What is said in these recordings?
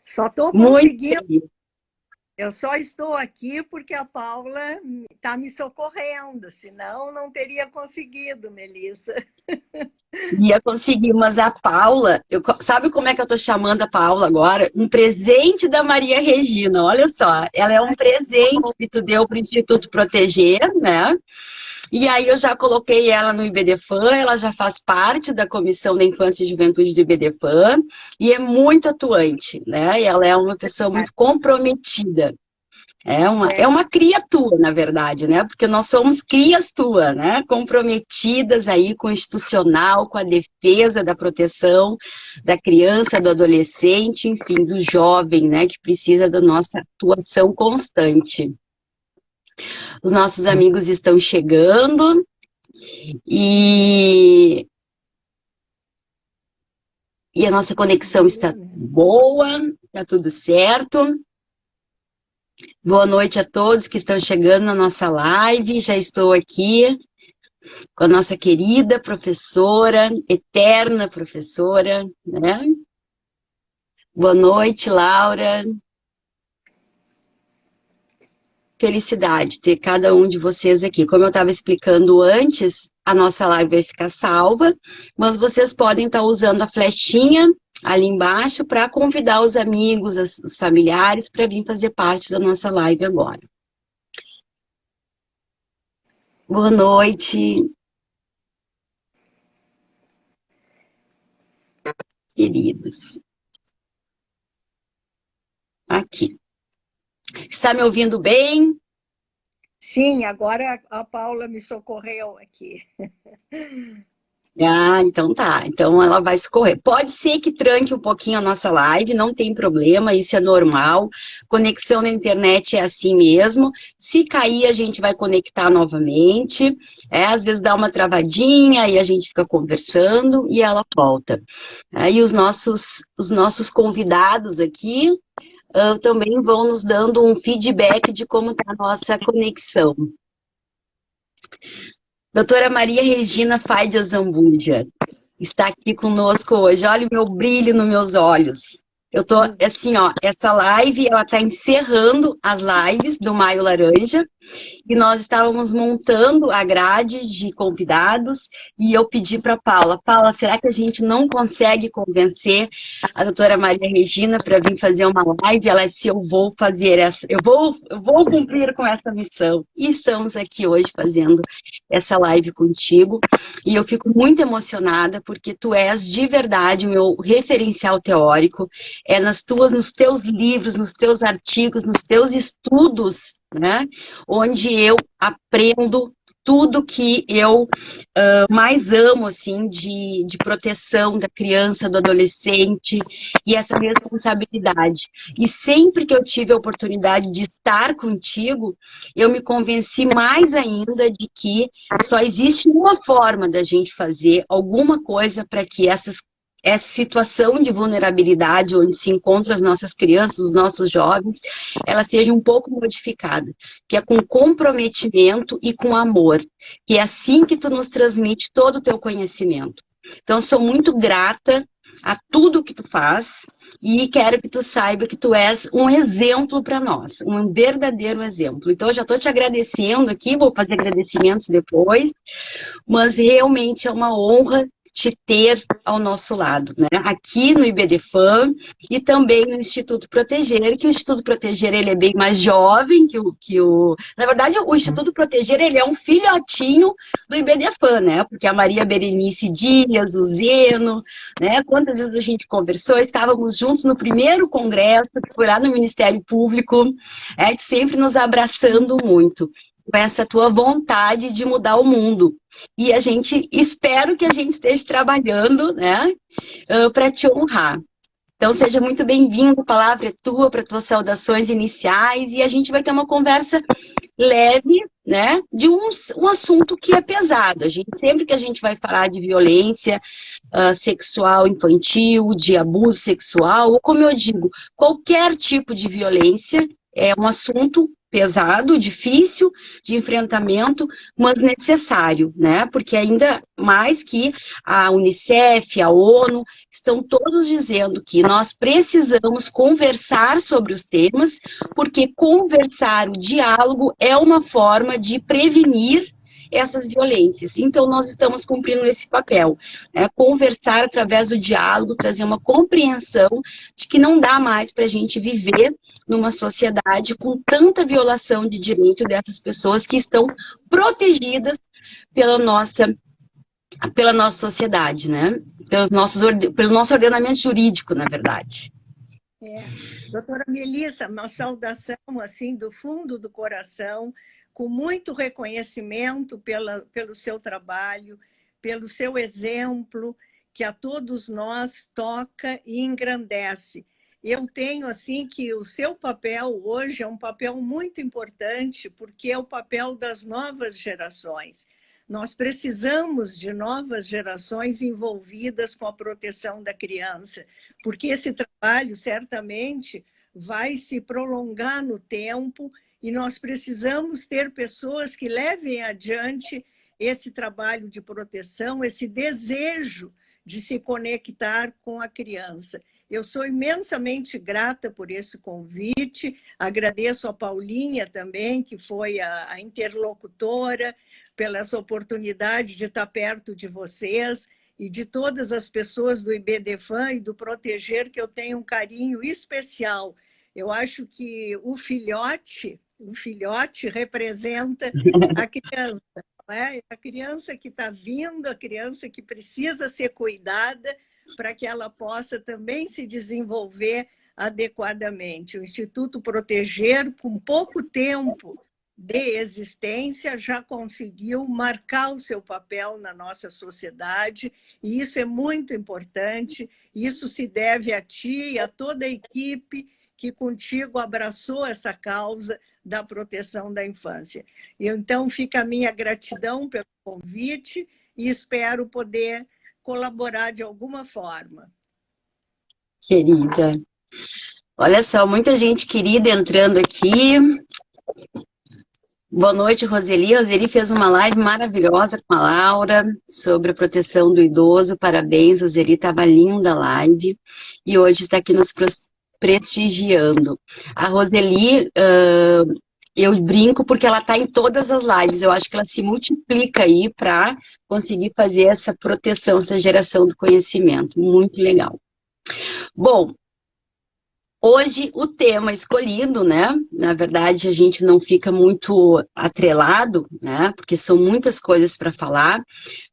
Só estou Muito conseguindo. feliz. Eu só estou aqui porque a Paula está me socorrendo, senão não teria conseguido, Melissa. Ia conseguir, mas a Paula, sabe como é que eu tô chamando a Paula agora? Um presente da Maria Regina, olha só. Ela é um presente que tu deu para o Instituto Proteger, né? E aí eu já coloquei ela no IBDFAN, ela já faz parte da Comissão da Infância e Juventude do IBDFAN e é muito atuante, né? E ela é uma pessoa muito comprometida. É uma cria tua, na verdade, né? Porque nós somos crias tua, né? Comprometidas aí com o institucional, com a defesa da proteção da criança, do adolescente, enfim, do jovem, né? Que precisa da nossa atuação constante. Os nossos amigos estão chegando e a nossa conexão está boa, está tudo certo. Boa noite a todos que estão chegando na nossa live. Já estou aqui com a nossa querida professora, eterna professora, né? Boa noite, Laura. Felicidade ter cada um de vocês aqui. Como eu estava explicando antes, a nossa live vai ficar salva, mas vocês podem estar usando a flechinha ali embaixo para convidar os amigos, os familiares, para vir fazer parte da nossa live agora. Boa noite, queridos. Aqui. Está me ouvindo bem? Sim, agora a Paula me socorreu aqui. Ah, então tá. Então ela vai escorrer. Pode ser que tranque um pouquinho a nossa live, não tem problema, isso é normal. Conexão na internet é assim mesmo. Se cair, a gente vai conectar novamente. Às vezes dá uma travadinha e a gente fica conversando e ela volta. E os nossos convidados aqui também vão nos dando um feedback de como está a nossa conexão. Doutora Maria Regina Faide Azambuja está aqui conosco hoje. Olha o meu brilho nos meus olhos. Eu tô, assim, ó, essa live, ela tá encerrando as lives do Maio Laranja, e nós estávamos montando a grade de convidados, e eu pedi para Paula, será que a gente não consegue convencer a doutora Maria Regina para vir fazer uma live? Ela disse, eu vou fazer essa, eu vou cumprir com essa missão. E estamos aqui hoje fazendo essa live contigo, e eu fico muito emocionada, porque tu és de verdade o meu referencial teórico, nos teus livros, nos teus artigos, nos teus estudos, né? Onde eu aprendo tudo que eu mais amo, assim, de proteção da criança, do adolescente, e essa responsabilidade. E sempre que eu tive a oportunidade de estar contigo, eu me convenci mais ainda de que só existe uma forma da gente fazer alguma coisa para que essa situação de vulnerabilidade onde se encontram as nossas crianças, os nossos jovens, ela seja um pouco modificada, que é com comprometimento e com amor, que é assim que tu nos transmite todo o teu conhecimento. Então, sou muito grata a tudo que tu faz e quero que tu saiba que tu és um exemplo para nós, um verdadeiro exemplo. Então, eu já estou te agradecendo aqui, vou fazer agradecimentos depois, mas realmente é uma honra te ter ao nosso lado, né? Aqui no IBDFAN e também no Instituto Proteger, que o Instituto Proteger ele é bem mais jovem que o... Na verdade, o Instituto Proteger ele é um filhotinho do IBDFAN, né? Porque a Maria Berenice Dias, o Zeno, né? Quantas vezes a gente conversou, estávamos juntos no primeiro congresso, que foi lá no Ministério Público, sempre nos abraçando muito, com essa tua vontade de mudar o mundo. E a gente, espero que a gente esteja trabalhando, né, para te honrar. Então, seja muito bem-vindo, a palavra é tua, para tuas saudações iniciais, e a gente vai ter uma conversa leve, né, de um assunto que é pesado. Sempre que a gente vai falar de violência sexual infantil, de abuso sexual, ou como eu digo, qualquer tipo de violência, é um assunto pesado, difícil de enfrentamento, mas necessário, né? Porque ainda mais que a Unicef, a ONU, estão todos dizendo que nós precisamos conversar sobre os temas, porque conversar, o diálogo é uma forma de prevenir essas violências. Então, nós estamos cumprindo esse papel, né? Conversar através do diálogo, trazer uma compreensão de que não dá mais para a gente viver numa sociedade com tanta violação de direito dessas pessoas que estão protegidas pela nossa sociedade, né? Pelo nosso ordenamento jurídico, na verdade. Doutora Melissa, uma saudação assim do fundo do coração, com muito reconhecimento pelo seu trabalho, pelo seu exemplo, que a todos nós toca e engrandece. Eu tenho assim que o seu papel hoje é um papel muito importante, porque é o papel das novas gerações. Nós precisamos de novas gerações envolvidas com a proteção da criança, porque esse trabalho certamente vai se prolongar no tempo e nós precisamos ter pessoas que levem adiante esse trabalho de proteção, esse desejo de se conectar com a criança. Eu sou imensamente grata por esse convite, agradeço a Paulinha também, que foi a interlocutora, pelas oportunidades de estar perto de vocês e de todas as pessoas do IBDFAN e do Proteger, que eu tenho um carinho especial. Eu acho que o filhote representa a criança, não é? A criança que está vindo, a criança que precisa ser cuidada para que ela possa também se desenvolver adequadamente. O Instituto Proteger, com pouco tempo de existência, já conseguiu marcar o seu papel na nossa sociedade, e isso é muito importante. Isso se deve a ti e a toda a equipe que contigo abraçou essa causa da proteção da infância. Então, fica a minha gratidão pelo convite e espero poder colaborar de alguma forma. Querida, olha só, muita gente querida entrando aqui. Boa noite, Roseli. A Roseli fez uma live maravilhosa com a Laura sobre a proteção do idoso. Parabéns, Roseli, estava linda a live. E hoje está aqui nos prestigiando. A Roseli, eu brinco porque ela está em todas as lives. Eu acho que ela se multiplica aí para conseguir fazer essa proteção, essa geração do conhecimento. Muito legal. Bom, hoje, o tema escolhido, né? Na verdade, a gente não fica muito atrelado, né? Porque são muitas coisas para falar,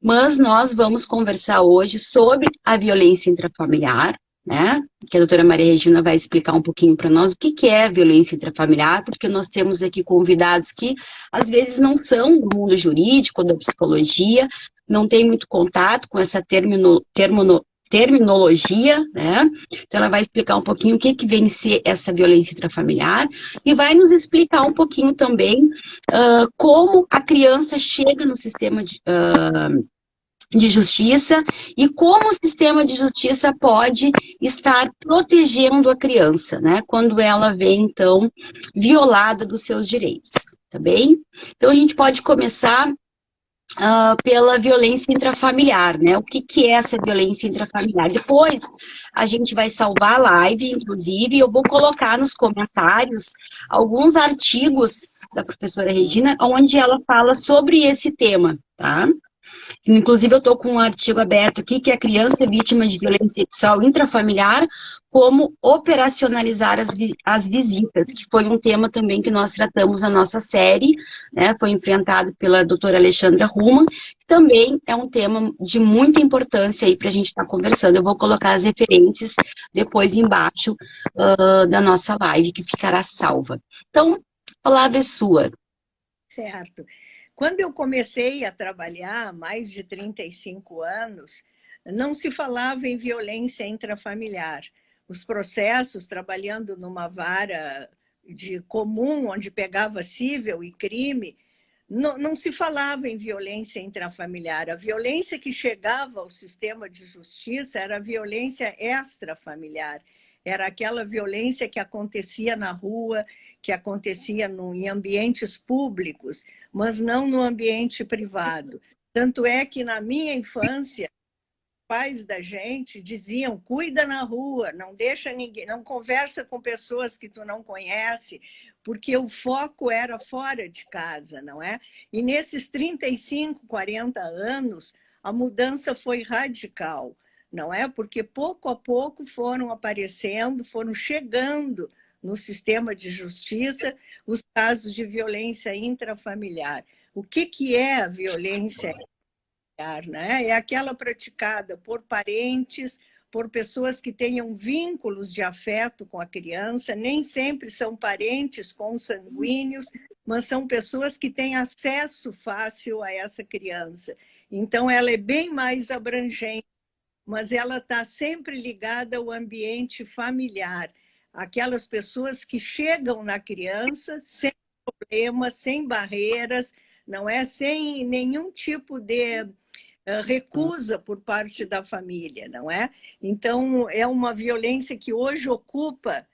mas nós vamos conversar hoje sobre a violência intrafamiliar, né? Que a doutora Maria Regina vai explicar um pouquinho para nós o que é a violência intrafamiliar, porque nós temos aqui convidados que, às vezes, não são do mundo jurídico, da psicologia, não tem muito contato com essa terminologia, né? Então, ela vai explicar um pouquinho o que vem ser essa violência intrafamiliar e vai nos explicar um pouquinho também como a criança chega no sistema de justiça e como o sistema de justiça pode estar protegendo a criança, né? Quando ela vem, então, violada dos seus direitos, tá bem? Então, a gente pode começar pela violência intrafamiliar, né? O que é essa violência intrafamiliar? Depois a gente vai salvar a live, inclusive, eu vou colocar nos comentários alguns artigos da professora Regina, onde ela fala sobre esse tema, tá? Inclusive, eu estou com um artigo aberto aqui, que é a criança vítima de violência sexual intrafamiliar, como operacionalizar as visitas, que foi um tema também que nós tratamos na nossa série, né? Foi enfrentado pela doutora Alexandra Ruma, que também é um tema de muita importância aí para a gente estar conversando. Eu vou colocar as referências depois embaixo da nossa live, que ficará salva. Então, a palavra é sua. Certo. Quando eu comecei a trabalhar há mais de 35 anos, não se falava em violência intrafamiliar. Os processos, trabalhando numa vara de comum, onde pegava cível e crime, não se falava em violência intrafamiliar. A violência que chegava ao sistema de justiça era a violência extrafamiliar. Era aquela violência que acontecia na rua, que acontecia em ambientes públicos, mas não no ambiente privado. Tanto é que, na minha infância, pais da gente diziam: cuida na rua, não deixa ninguém, não conversa com pessoas que tu não conhece, porque o foco era fora de casa, não é? E nesses 35, 40 anos, a mudança foi radical, não é? Porque pouco a pouco foram aparecendo, foram chegando no sistema de justiça os casos de violência intrafamiliar. O que é a violência, né? É aquela praticada por parentes, por pessoas que tenham vínculos de afeto com a criança, nem sempre são parentes consanguíneos, mas são pessoas que têm acesso fácil a essa criança. Então, ela é bem mais abrangente, mas ela está sempre ligada ao ambiente familiar. Aquelas pessoas que chegam na criança sem problemas, sem barreiras, não é? Sem nenhum tipo de recusa por parte da família, não é? Então, é uma violência que hoje ocupa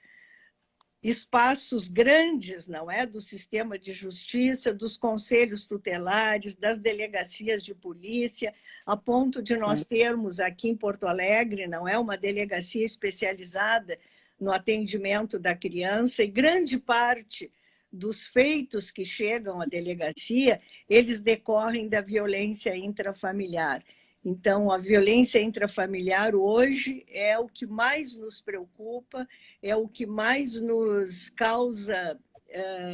espaços grandes, não é? Do sistema de justiça, dos conselhos tutelares, das delegacias de polícia, a ponto de nós termos aqui em Porto Alegre, não é? Uma delegacia especializada no atendimento da criança, e grande parte dos feitos que chegam à delegacia, eles decorrem da violência intrafamiliar. Então, a violência intrafamiliar hoje é o que mais nos preocupa, é o que mais nos causa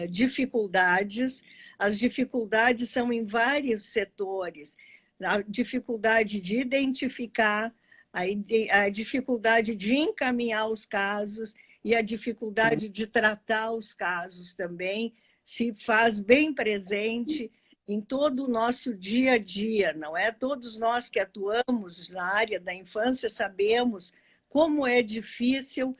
dificuldades. As dificuldades são em vários setores. A dificuldade de identificar, a dificuldade de encaminhar os casos, e a dificuldade de tratar os casos também se faz bem presente em todo o nosso dia a dia, não é? Todos nós que atuamos na área da infância sabemos como é difícil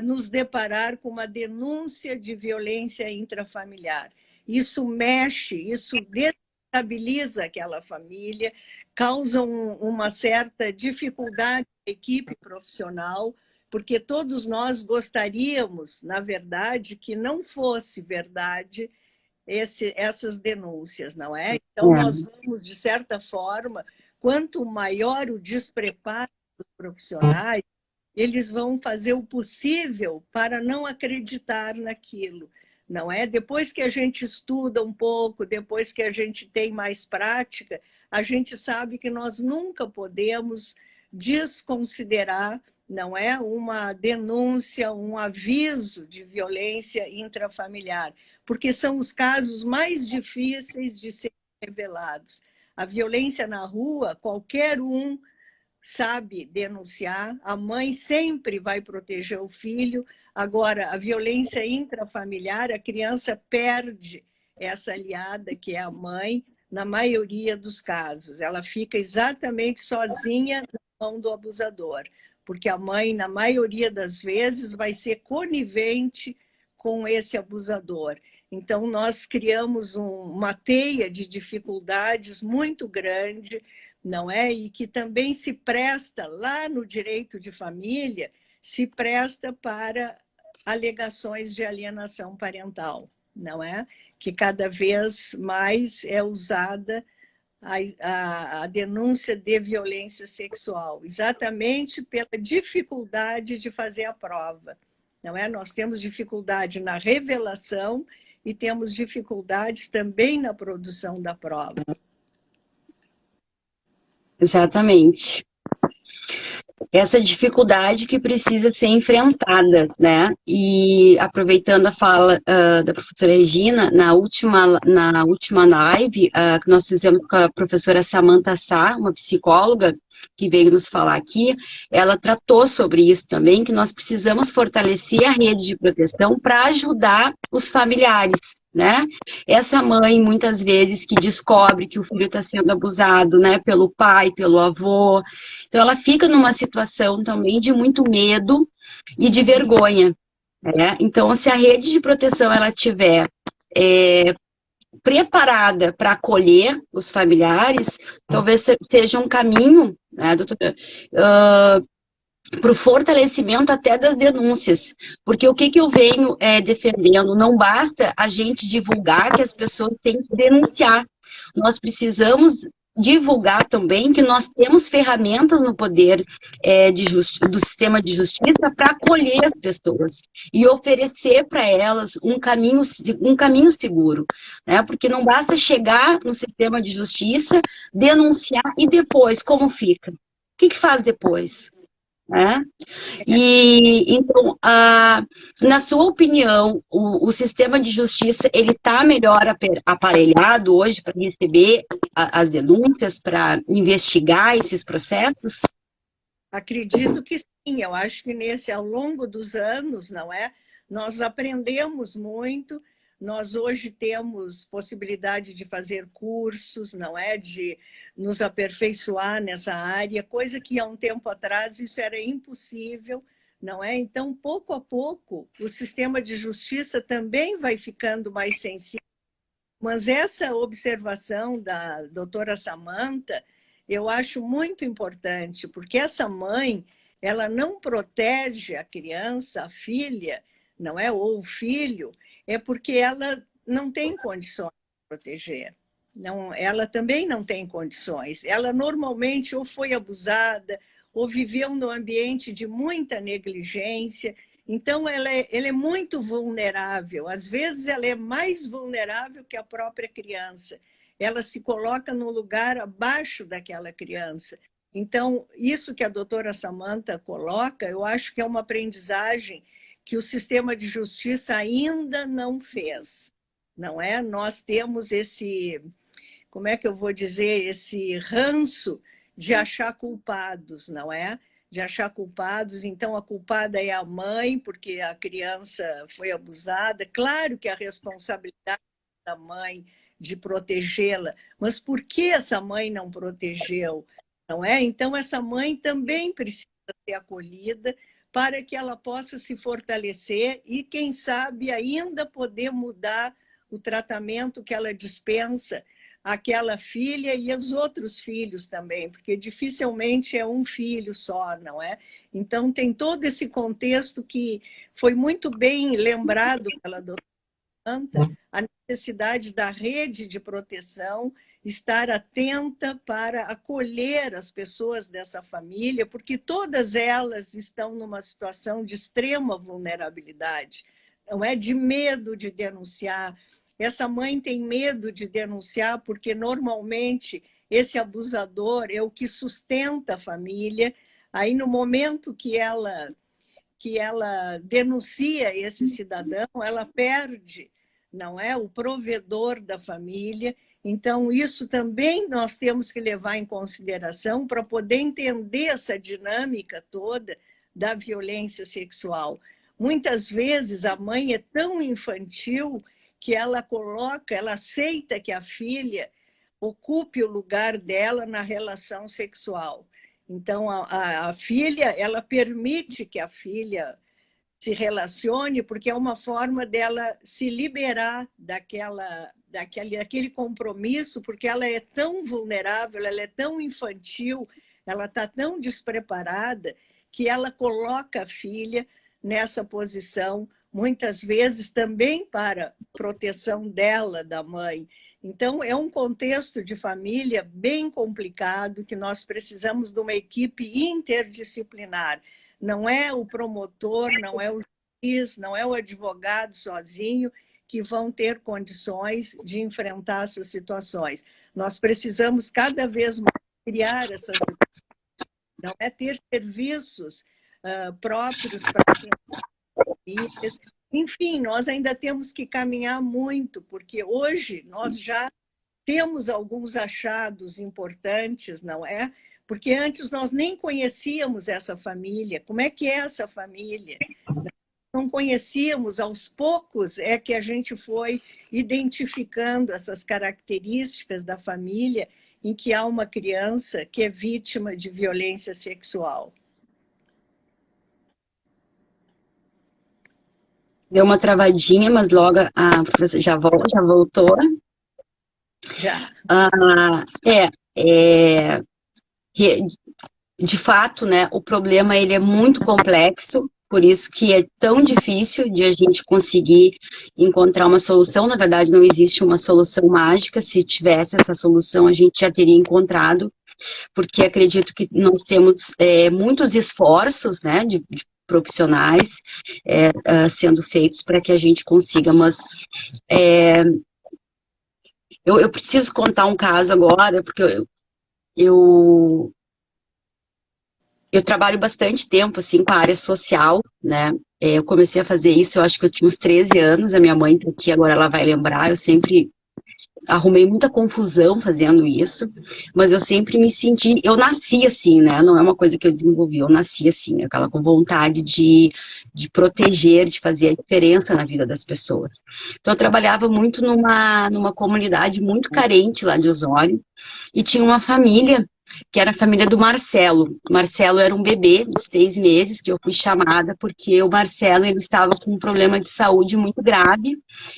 nos deparar com uma denúncia de violência intrafamiliar. Isso mexe, isso desestabiliza aquela família, causa uma certa dificuldade na equipe profissional, porque todos nós gostaríamos, na verdade, que não fosse verdade essas denúncias, não é? Então, nós vamos, de certa forma, quanto maior o despreparo dos profissionais, eles vão fazer o possível para não acreditar naquilo, não é? Depois que a gente estuda um pouco, depois que a gente tem mais prática, a gente sabe que nós nunca podemos desconsiderar, não é, uma denúncia, um aviso de violência intrafamiliar, porque são os casos mais difíceis de serem revelados. A violência na rua, qualquer um sabe denunciar, a mãe sempre vai proteger o filho. Agora, a violência intrafamiliar, a criança perde essa aliada, que é a mãe, na maioria dos casos. Ela fica exatamente sozinha na mão do abusador, porque a mãe, na maioria das vezes, vai ser conivente com esse abusador. Então, nós criamos uma teia de dificuldades muito grande, não é? E que também se presta, lá no direito de família, se presta para alegações de alienação parental, não é? Que cada vez mais é usada a denúncia de violência sexual, exatamente pela dificuldade de fazer a prova, não é? Nós temos dificuldade na revelação e temos dificuldades também na produção da prova. Exatamente. Essa dificuldade que precisa ser enfrentada, né? E aproveitando a fala da professora Regina, na última live que nós fizemos com a professora Samantha Sá, uma psicóloga, que veio nos falar aqui, ela tratou sobre isso também, que nós precisamos fortalecer a rede de proteção para ajudar os familiares, né? Essa mãe, muitas vezes, que descobre que o filho está sendo abusado, né, pelo pai, pelo avô, então ela fica numa situação também de muito medo e de vergonha, né? Então, se a rede de proteção ela tiver preparada para acolher os familiares, talvez seja um caminho, né, doutora, para o fortalecimento até das denúncias. Porque o que eu venho defendendo? Não basta a gente divulgar que as pessoas têm que denunciar. Nós precisamos divulgar também que nós temos ferramentas no poder do sistema de justiça para acolher as pessoas e oferecer para elas um caminho seguro, né? Porque não basta chegar no sistema de justiça, denunciar e depois, como fica? O que faz depois? Né? E então, na sua opinião, o sistema de justiça ele está melhor aparelhado hoje para receber as denúncias, para investigar esses processos? Acredito que sim. Eu acho que ao longo dos anos, não é? Nós aprendemos muito. Nós hoje temos possibilidade de fazer cursos, não é? De nos aperfeiçoar nessa área, coisa que há um tempo atrás isso era impossível, não é? Então, pouco a pouco, o sistema de justiça também vai ficando mais sensível. Mas essa observação da doutora Samantha, eu acho muito importante, porque essa mãe, ela não protege a criança, a filha, não é? Ou o filho, é porque ela não tem condições de proteger. Não, ela também não tem condições. Ela normalmente ou foi abusada, ou viveu num ambiente de muita negligência. Então, ela é muito vulnerável. Às vezes, ela é mais vulnerável que a própria criança. Ela se coloca num lugar abaixo daquela criança. Então, isso que a doutora Samantha coloca, eu acho que é uma aprendizagem que o sistema de justiça ainda não fez, não é? Nós temos esse, como é que eu vou dizer, esse ranço de achar culpados, não é? De achar culpados, então a culpada é a mãe, porque a criança foi abusada. Claro que a responsabilidade da mãe de protegê-la, mas por que essa mãe não protegeu? Não é? Então, essa mãe também precisa ser acolhida para que ela possa se fortalecer e, quem sabe, ainda poder mudar o tratamento que ela dispensa àquela filha e aos outros filhos também, porque dificilmente é um filho só, não é? Então, tem todo esse contexto que foi muito bem lembrado pela doutora Samantha, a necessidade da rede de proteção, estar atenta para acolher as pessoas dessa família, porque todas elas estão numa situação de extrema vulnerabilidade, não é? De medo de denunciar. Essa mãe tem medo de denunciar porque normalmente esse abusador é o que sustenta a família. Aí no momento que ela denuncia esse cidadão, ela perde, não é, o provedor da família. Então, isso também nós temos que levar em consideração para poder entender essa dinâmica toda da violência sexual. Muitas vezes a mãe é tão infantil que ela aceita que a filha ocupe o lugar dela na relação sexual. Então, a filha, ela permite que a filha se relacione, porque é uma forma dela se liberar daquele compromisso, porque ela é tão vulnerável, ela é tão infantil, ela está tão despreparada, que ela coloca a filha nessa posição, muitas vezes também para proteção dela, da mãe. Então, é um contexto de família bem complicado, que nós precisamos de uma equipe interdisciplinar. Não é o promotor, não é o juiz, não é o advogado sozinho que vão ter condições de enfrentar essas situações. Nós precisamos cada vez mais criar essas, não é ter serviços próprios para famílias. Enfim, nós ainda temos que caminhar muito, porque hoje nós já temos alguns achados importantes, não é? Porque antes nós nem conhecíamos essa família. Como é que é essa família? Não conhecíamos, aos poucos é que a gente foi identificando essas características da família em que há uma criança que é vítima de violência sexual. Deu uma travadinha, mas logo a professora já voltou. Já. de fato, né, o problema ele é muito complexo, por isso que é tão difícil de a gente conseguir encontrar uma solução. Na verdade, não existe uma solução mágica. Se tivesse essa solução, a gente já teria encontrado, porque acredito que nós temos muitos esforços, né, de profissionais sendo feitos para que a gente consiga, mas eu preciso contar um caso agora, porque eu, eu trabalho bastante tempo, assim, com a área social, né? Eu comecei a fazer isso, eu acho que eu tinha uns 13 anos, a minha mãe tá aqui, agora ela vai lembrar, eu sempre arrumei muita confusão fazendo isso, mas eu sempre me senti, eu nasci assim, né? Não é uma coisa que eu desenvolvi, eu nasci assim, aquela com vontade de proteger, de fazer a diferença na vida das pessoas. Então eu trabalhava muito numa comunidade muito carente lá de Osório, e tinha uma família que era a família do Marcelo. O Marcelo era um bebê de 6 meses, que eu fui chamada porque o Marcelo ele estava com um problema de saúde muito grave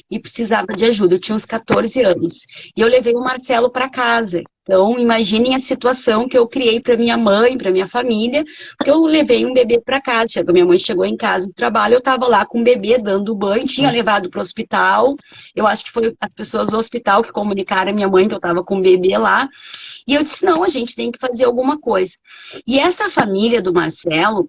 e precisava de ajuda. Eu tinha uns 14 anos. E eu levei o Marcelo para casa. Então, imaginem a situação que eu criei para minha mãe, para minha família, porque eu levei um bebê para casa. Minha mãe chegou em casa do trabalho, eu estava lá com o bebê dando banho, tinha levado para o hospital. Eu acho que foi as pessoas do hospital que comunicaram a minha mãe que eu estava com o bebê lá. E eu disse, não, a gente tem que fazer alguma coisa. E essa família do Marcelo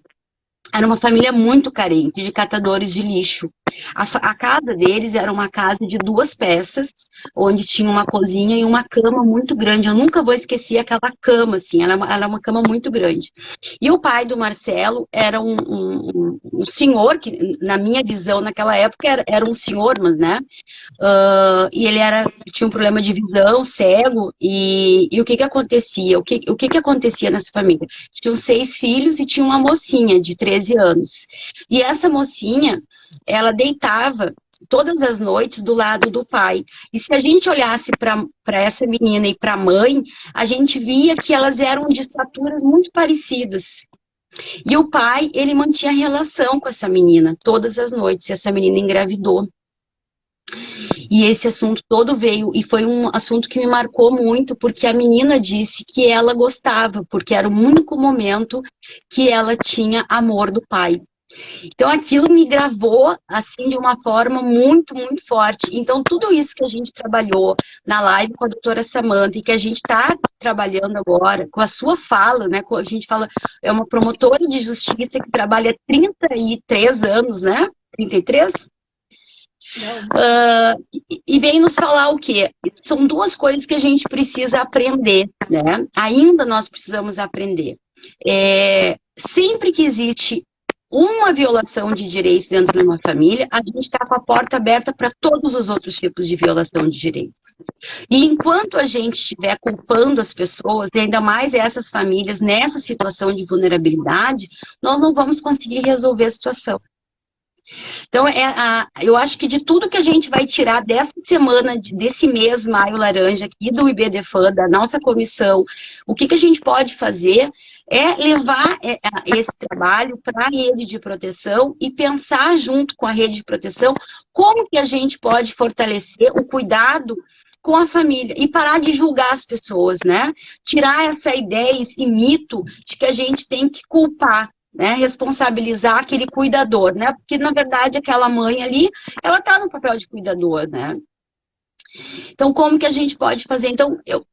era uma família muito carente, de catadores de lixo. A casa deles era uma casa de 2 peças, onde tinha uma cozinha e uma cama muito grande. Eu nunca vou esquecer aquela cama, assim, ela era uma cama muito grande. E o pai do Marcelo era um senhor, que na minha visão naquela época era um senhor, mas, né? E ele tinha um problema de visão, cego, e o que que acontecia? O que que acontecia nessa família? Tinham 6 filhos e tinha uma mocinha de 13 anos. E essa mocinha, ela deitava todas as noites do lado do pai. E se a gente olhasse para essa menina e para a mãe, a gente via que elas eram de estaturas muito parecidas. E o pai, ele mantinha relação com essa menina todas as noites, e essa menina engravidou. E esse assunto todo veio, e foi um assunto que me marcou muito, porque a menina disse que ela gostava, porque era o único momento que ela tinha amor do pai. Então aquilo me gravou, assim, de uma forma muito, muito forte. Então tudo isso que a gente trabalhou na live com a doutora Samantha, e que a gente está trabalhando agora, com a sua fala, né, a gente fala, é uma promotora de justiça que trabalha há 33 anos, né, 33? E vem nos falar o quê? São 2 coisas que a gente precisa aprender, né? Ainda nós precisamos aprender. Sempre que existe uma violação de direitos dentro de uma família, a gente está com a porta aberta para todos os outros tipos de violação de direitos. E enquanto a gente estiver culpando as pessoas, e ainda mais essas famílias, nessa situação de vulnerabilidade, nós não vamos conseguir resolver a situação. Então, eu acho que de tudo que a gente vai tirar dessa semana, desse mês Maio Laranja aqui do IBDFAN, da nossa comissão, o que a gente pode fazer é levar esse trabalho para a rede de proteção e pensar junto com a rede de proteção como que a gente pode fortalecer o cuidado com a família e parar de julgar as pessoas, né? Tirar essa ideia, esse mito de que a gente tem que culpar, né, responsabilizar aquele cuidador, né, porque na verdade aquela mãe ali, ela tá no papel de cuidador, né. Então como que a gente pode fazer? Então eu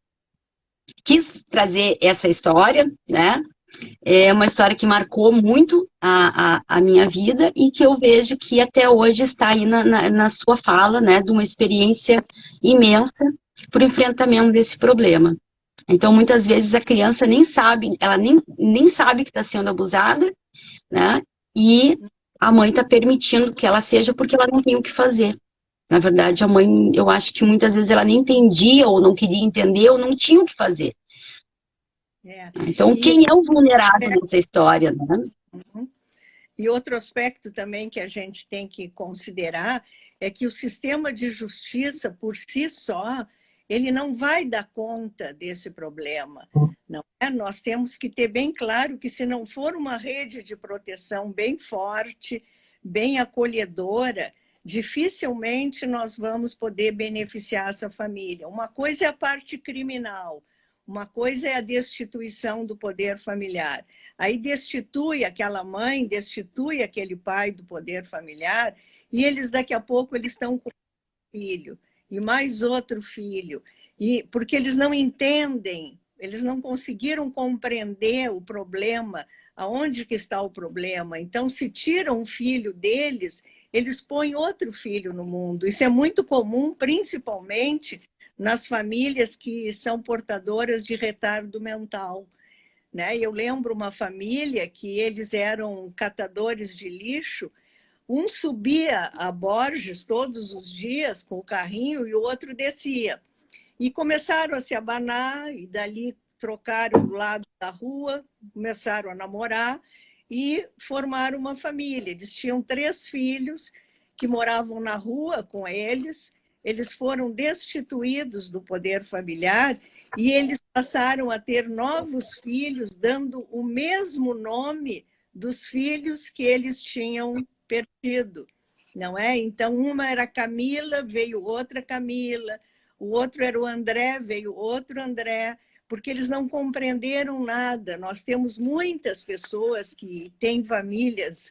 quis trazer essa história, né, é uma história que marcou muito a minha vida e que eu vejo que até hoje está aí na sua fala, né, de uma experiência imensa para o enfrentamento desse problema. Então, muitas vezes a criança nem sabe, ela nem sabe que está sendo abusada, né? E a mãe está permitindo que ela seja porque ela não tem o que fazer. Na verdade, a mãe, eu acho que muitas vezes ela nem entendia ou não queria entender ou não tinha o que fazer. Então, quem é o vulnerável nessa história, né? E outro aspecto também que a gente tem que considerar é que o sistema de justiça, por si só, ele não vai dar conta desse problema. Não é? Nós temos que ter bem claro que se não for uma rede de proteção bem forte, bem acolhedora, dificilmente nós vamos poder beneficiar essa família. Uma coisa é a parte criminal, Uma coisa é a destituição do poder familiar. Aí destitui aquela mãe, destitui aquele pai do poder familiar, e eles daqui a pouco eles estão com um filho, e mais outro filho, e porque eles não entendem, eles não conseguiram compreender o problema, aonde que está o problema. Então, se tiram um filho deles, eles põem outro filho no mundo. Isso é muito comum, principalmente nas famílias que são portadoras de retardo mental, né? Eu lembro uma família que eles eram catadores de lixo, um subia a Borges todos os dias com o carrinho e o outro descia. E começaram a se abanar e dali trocaram o lado da rua, começaram a namorar e formaram uma família. Eles tinham 3 filhos que moravam na rua com eles. Eles foram destituídos do poder familiar e eles passaram a ter novos filhos, dando o mesmo nome dos filhos que eles tinham perdido, não é? Então, uma era Camila, veio outra Camila, o outro era o André, veio outro André, porque eles não compreenderam nada. Nós temos muitas pessoas que têm famílias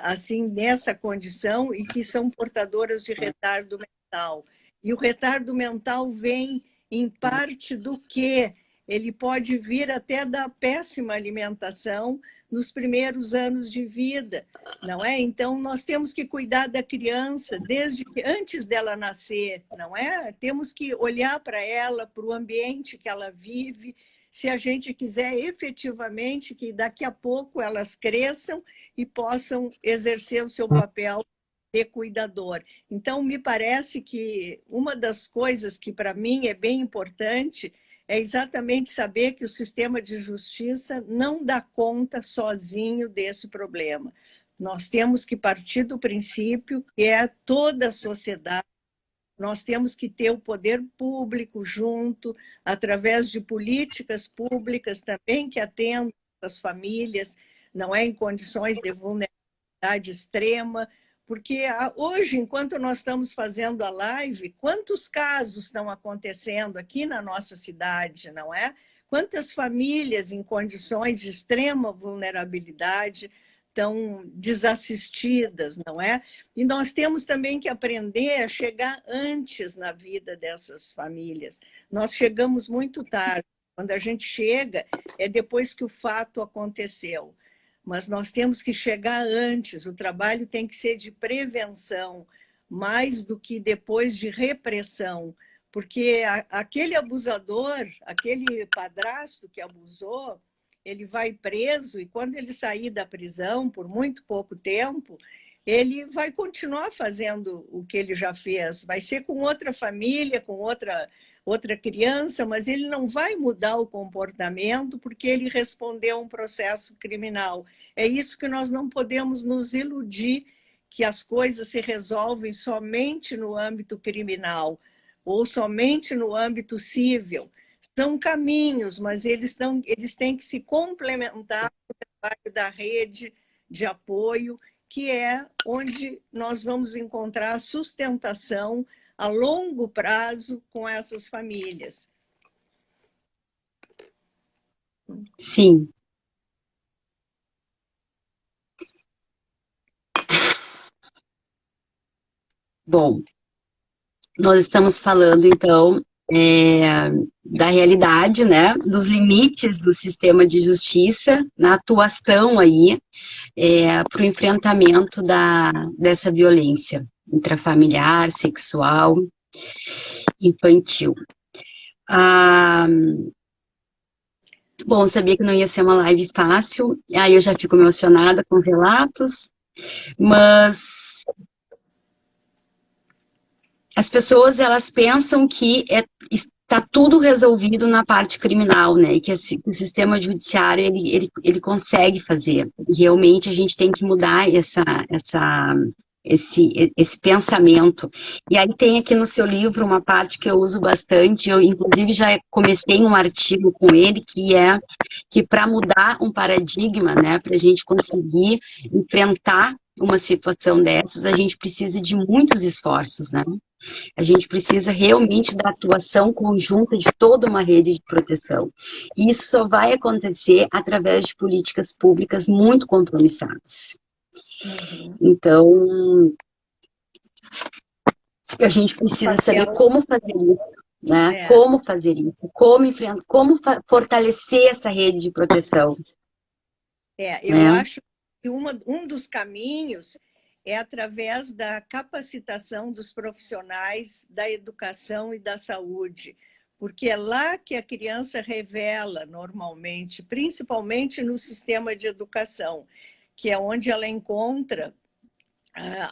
assim, nessa condição e que são portadoras de retardo mental. E o retardo mental vem, em parte, do que ele pode vir até da péssima alimentação nos primeiros anos de vida, não é? Então, nós temos que cuidar da criança desde antes dela nascer, não é? Temos que olhar para ela, para o ambiente que ela vive, se a gente quiser efetivamente que daqui a pouco elas cresçam e possam exercer o seu papel de cuidador. Então, me parece que uma das coisas que para mim é bem importante é exatamente saber que o sistema de justiça não dá conta sozinho desse problema. Nós temos que partir do princípio que é toda a sociedade, nós temos que ter o poder público junto, através de políticas públicas também que atendam as famílias, não é em condições de vulnerabilidade extrema, porque hoje, enquanto nós estamos fazendo a live, quantos casos estão acontecendo aqui na nossa cidade, não é? Quantas famílias em condições de extrema vulnerabilidade estão desassistidas, não é? E nós temos também que aprender a chegar antes na vida dessas famílias. Nós chegamos muito tarde. Quando a gente chega, é depois que o fato aconteceu. Mas nós temos que chegar antes, o trabalho tem que ser de prevenção, mais do que depois de repressão, porque aquele abusador, aquele padrasto que abusou, ele vai preso e quando ele sair da prisão por muito pouco tempo, ele vai continuar fazendo o que ele já fez, vai ser com outra família, com outra criança, mas ele não vai mudar o comportamento porque ele respondeu a um processo criminal. É isso que nós não podemos nos iludir, que as coisas se resolvem somente no âmbito criminal ou somente no âmbito civil. São caminhos, mas eles têm que se complementar com o trabalho da rede de apoio, que é onde nós vamos encontrar sustentação a longo prazo com essas famílias. Sim. Bom, nós estamos falando, então, da realidade, né, dos limites do sistema de justiça, na atuação aí, para o enfrentamento dessa violência intrafamiliar, sexual, infantil. Bom, sabia que não ia ser uma live fácil, aí eu já fico emocionada com os relatos, mas as pessoas, elas pensam que está tudo resolvido na parte criminal, né, e que o sistema judiciário, ele consegue fazer. Realmente, a gente tem que mudar esse pensamento. E aí tem aqui no seu livro uma parte que eu uso bastante, eu inclusive já comecei um artigo com ele, que para mudar um paradigma, né, para a gente conseguir enfrentar uma situação dessas, a gente precisa de muitos esforços, né? A gente precisa realmente da atuação conjunta de toda uma rede de proteção. E isso só vai acontecer através de políticas públicas muito compromissadas. Então, a gente precisa saber como fazer isso, né? Como fazer isso, como enfrentar, como fortalecer essa rede de proteção. Eu acho que um dos caminhos é através da capacitação dos profissionais da educação e da saúde, porque é lá que a criança revela normalmente, principalmente no sistema de educação, que é onde ela encontra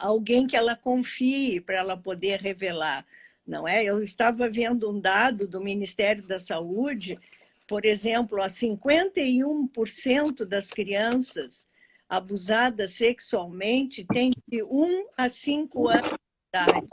alguém que ela confie para ela poder revelar, não é? Eu estava vendo um dado do Ministério da Saúde, por exemplo, 51% das crianças abusadas sexualmente têm de 1 a 5 anos de idade.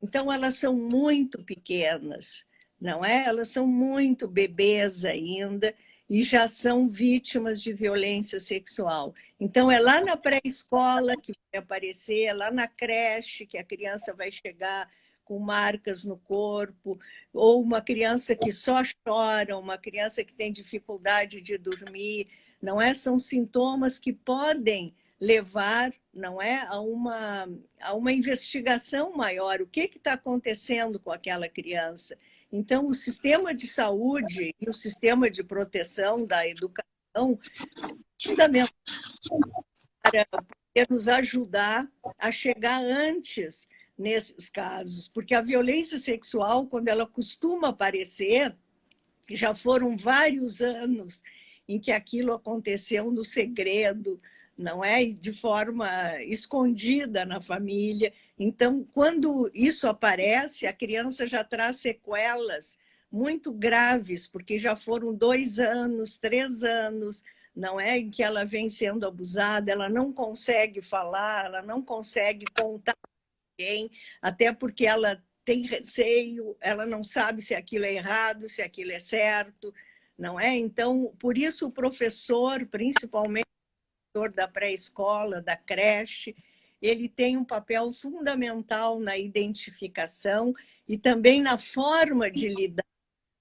Então, elas são muito pequenas, não é? Elas são muito bebês ainda e já são vítimas de violência sexual. Então, é lá na pré-escola que vai aparecer, é lá na creche que a criança vai chegar com marcas no corpo, ou uma criança que só chora, uma criança que tem dificuldade de dormir, não é? São sintomas que podem levar, não é, a uma investigação maior. O que está acontecendo com aquela criança? Então, o sistema de saúde e o sistema de proteção da educação são fundamentais para poder nos ajudar a chegar antes nesses casos, porque a violência sexual, quando ela costuma aparecer, já foram vários anos em que aquilo aconteceu no segredo, não é? De forma escondida na família. Então, quando isso aparece, a criança já traz sequelas muito graves, porque já foram 2 anos, 3 anos, não é? Em que ela vem sendo abusada, ela não consegue falar, ela não consegue contar com ninguém, até porque ela tem receio, ela não sabe se aquilo é errado, se aquilo é certo, não é? Então, por isso o professor, principalmente o professor da pré-escola, da creche, ele tem um papel fundamental na identificação e também na forma de lidar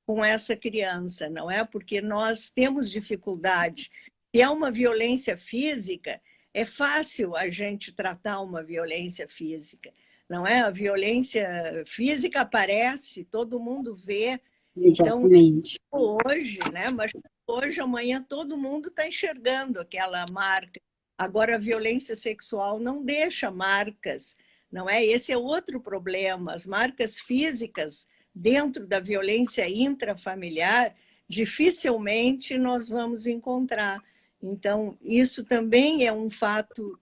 com essa criança, não é? Porque nós temos dificuldade. Se é uma violência física, é fácil a gente tratar uma violência física, não é? A violência física aparece, todo mundo vê. Então, hoje, né? Mas hoje, amanhã, todo mundo está enxergando aquela marca. Agora, a violência sexual não deixa marcas, não é? Esse é outro problema. As marcas físicas dentro da violência intrafamiliar, dificilmente nós vamos encontrar. Então, isso também é um fato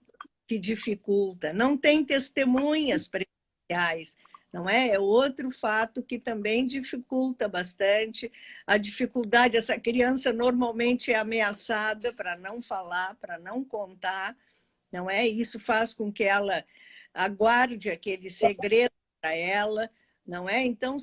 que dificulta. Não tem testemunhas presenciais, não é? É outro fato que também dificulta bastante. A dificuldade, essa criança normalmente é ameaçada para não falar, para não contar, não é? Isso faz com que ela aguarde aquele segredo para ela, não é? Então,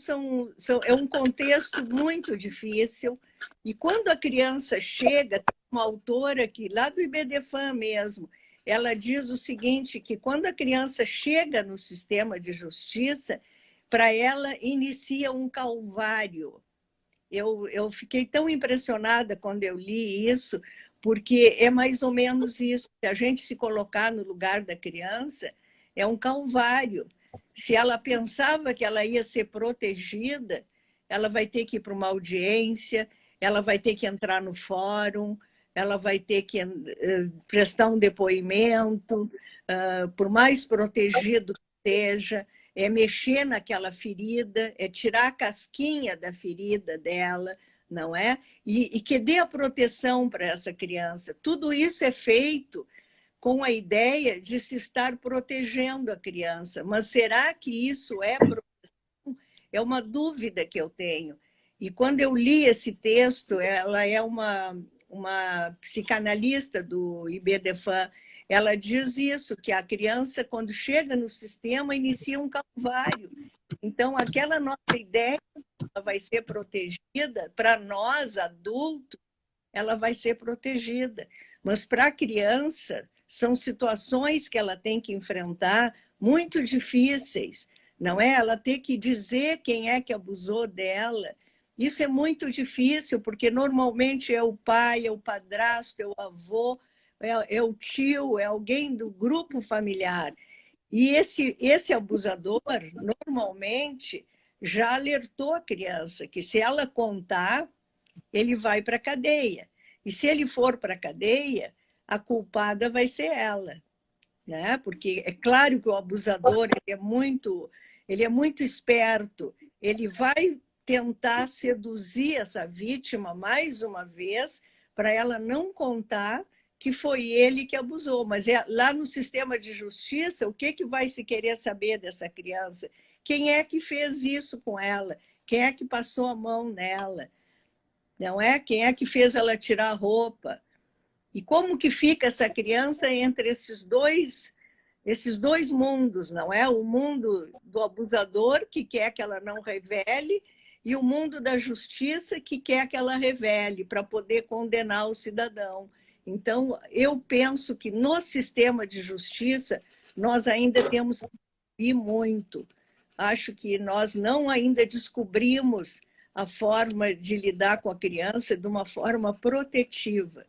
é um contexto muito difícil. E quando a criança chega, tem uma autora aqui, lá do IBDFAM mesmo, ela diz o seguinte, que quando a criança chega no sistema de justiça, para ela inicia um calvário. Eu fiquei tão impressionada quando eu li isso, porque é mais ou menos isso. Se a gente se colocar no lugar da criança, é um calvário. Se ela pensava que ela ia ser protegida, ela vai ter que ir para uma audiência, ela vai ter que entrar no fórum, ela vai ter que prestar um depoimento, por mais protegido que seja, é mexer naquela ferida, é tirar a casquinha da ferida dela, não é? E que dê a proteção para essa criança. Tudo isso é feito com a ideia de se estar protegendo a criança. Mas será que isso é proteção? É uma dúvida que eu tenho. E quando eu li esse texto, ela é uma psicanalista do IBDFAM, ela diz isso, que a criança, quando chega no sistema, inicia um calvário. Então, aquela nossa ideia ela vai ser protegida, para nós, adultos, ela vai ser protegida. Mas para a criança, são situações que ela tem que enfrentar muito difíceis, não é? Ela tem que dizer quem é que abusou dela. Isso é muito difícil, porque normalmente é o pai, é o padrasto, é o avô, é o tio, é alguém do grupo familiar. E esse abusador, normalmente, já alertou a criança que se ela contar, ele vai para a cadeia. E se ele for para a cadeia, a culpada vai ser ela, né? Porque é claro que o abusador ele é muito esperto, ele vai tentar seduzir essa vítima mais uma vez para ela não contar que foi ele que abusou. Mas lá no sistema de justiça, o que vai se querer saber dessa criança? Quem é que fez isso com ela? Quem é que passou a mão nela? Não é? Quem é que fez ela tirar a roupa? E como que fica essa criança entre esses dois mundos, não é? O mundo do abusador, que quer que ela não revele, e o mundo da justiça, que quer que ela revele, para poder condenar o cidadão. Então, eu penso que no sistema de justiça, nós ainda temos que ir muito. Acho que nós não ainda descobrimos a forma de lidar com a criança de uma forma protetiva.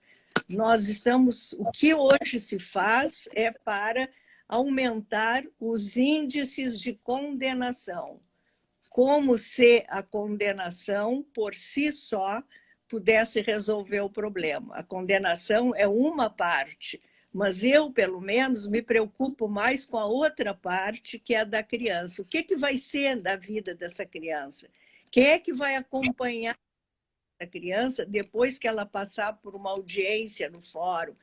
O que hoje se faz é para aumentar os índices de condenação, como se a condenação por si só pudesse resolver o problema. A condenação é uma parte, mas eu, pelo menos, me preocupo mais com a outra parte, que é a da criança. O que vai ser da vida dessa criança? Quem é que vai acompanhar a criança depois que ela passar por uma audiência no fórum?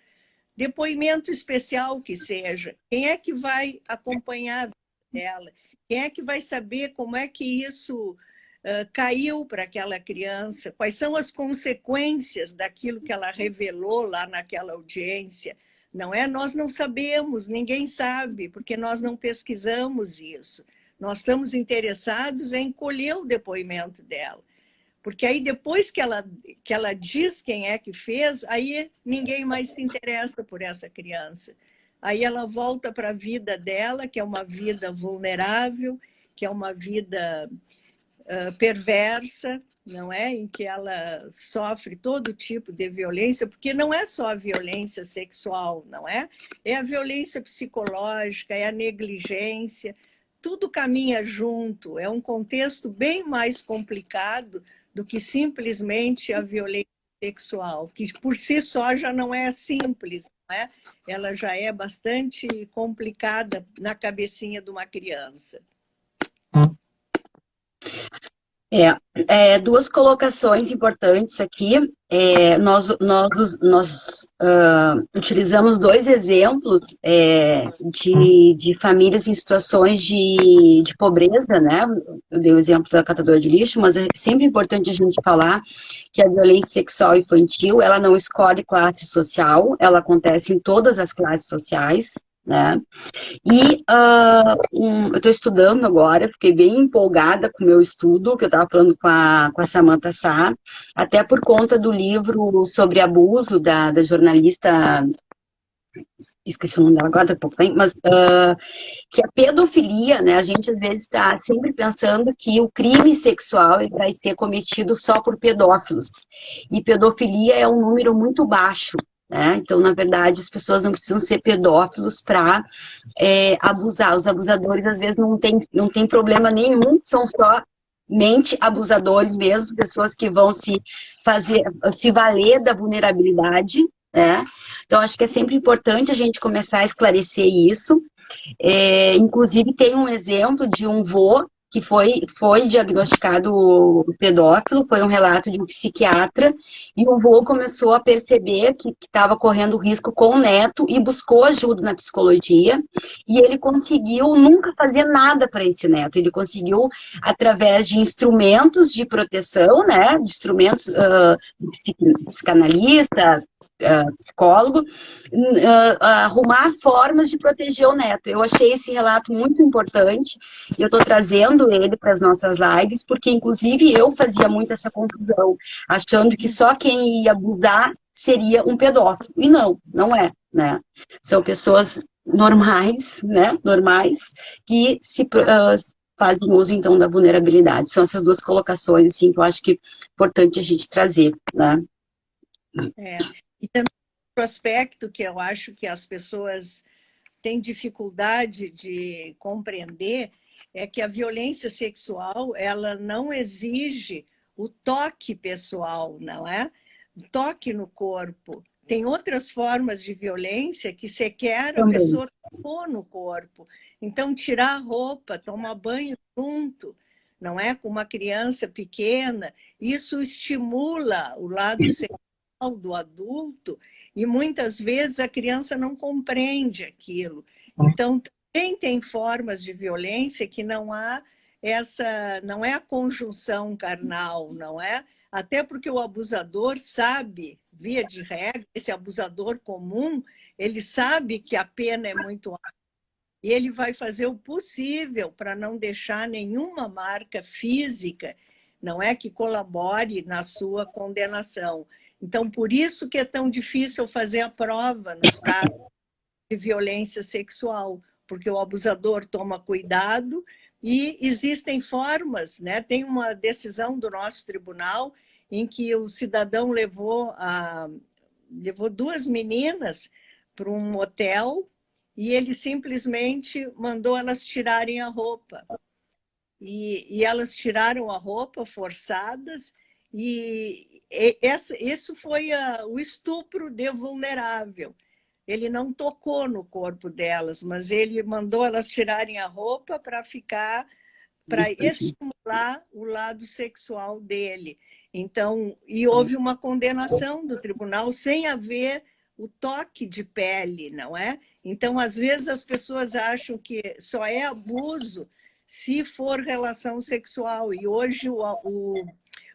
Depoimento especial que seja. Quem é que vai acompanhar a vida dela? Quem é que vai saber como é que isso caiu para aquela criança? Quais são as consequências daquilo que ela revelou lá naquela audiência? Não é? Nós não sabemos, ninguém sabe, porque nós não pesquisamos isso. Nós estamos interessados em colher o depoimento dela. Porque aí depois que ela diz quem é que fez, aí ninguém mais se interessa por essa criança. Aí ela volta para a vida dela, que é uma vida vulnerável, que é uma vida perversa, não é? Em que ela sofre todo tipo de violência, porque não é só a violência sexual, não é? É a violência psicológica, é a negligência, tudo caminha junto. É um contexto bem mais complicado do que simplesmente a violência sexual, que por si só já não é simples, não é? Ela já é bastante complicada na cabecinha de uma criança. Duas colocações importantes aqui. Nós utilizamos dois exemplos de famílias em situações de pobreza, né? Eu dei o exemplo da catadora de lixo, mas é sempre importante a gente falar que a violência sexual infantil, ela não escolhe classe social, ela acontece em todas as classes sociais, né? E eu estou estudando agora, fiquei bem empolgada com o meu estudo, que eu estava falando com a Samantha Sá, até por conta do livro sobre abuso da jornalista, esqueci o nome dela agora, daqui a pouco vem, mas que a pedofilia, né, a gente às vezes está sempre pensando que o crime sexual ele vai ser cometido só por pedófilos, e pedofilia é um número muito baixo. Então, na verdade, as pessoas não precisam ser pedófilos para abusar. Os abusadores, às vezes, não tem problema nenhum, são somente abusadores mesmo, pessoas que vão se valer da vulnerabilidade, né? Então, acho que é sempre importante a gente começar a esclarecer isso. Inclusive, tem um exemplo de um vô que foi diagnosticado pedófilo, foi um relato de um psiquiatra, e o vô começou a perceber que estava correndo risco com o neto e buscou ajuda na psicologia, e ele conseguiu nunca fazer nada para esse neto, ele conseguiu, através de instrumentos de proteção, né, de instrumentos psicanalista, psicólogo, arrumar formas de proteger o neto. Eu achei esse relato muito importante e eu estou trazendo ele para as nossas lives, porque inclusive eu fazia muito essa confusão, achando que só quem ia abusar seria um pedófilo. E não é, né? São pessoas normais, né? Normais, que se fazem uso, então, da vulnerabilidade. São essas duas colocações, assim, que eu acho que é importante a gente trazer, né? E também outro aspecto que eu acho que as pessoas têm dificuldade de compreender é que a violência sexual, ela não exige o toque pessoal, não é? O toque no corpo. Tem outras formas de violência que sequer a pessoa tocou no corpo. Então, tirar a roupa, tomar banho junto, não é? Com uma criança pequena, isso estimula o lado sexual do adulto e muitas vezes a criança não compreende aquilo. Então, também tem formas de violência que não há não é a conjunção carnal, não é? Até porque o abusador sabe, via de regra, esse abusador comum, ele sabe que a pena é muito alta e ele vai fazer o possível para não deixar nenhuma marca física, não é, que colabore na sua condenação. Então, por isso que é tão difícil fazer a prova no estado de violência sexual, porque o abusador toma cuidado e existem formas, né? Tem uma decisão do nosso tribunal em que o cidadão levou duas meninas para um motel e ele simplesmente mandou elas tirarem a roupa. E elas tiraram a roupa forçadas e isso foi o estupro de vulnerável. Ele não tocou no corpo delas, mas ele mandou elas tirarem a roupa para estimular o lado sexual dele. Então, e houve uma condenação do tribunal sem haver o toque de pele, não é? Então, às vezes as pessoas acham que só é abuso se for relação sexual. E hoje o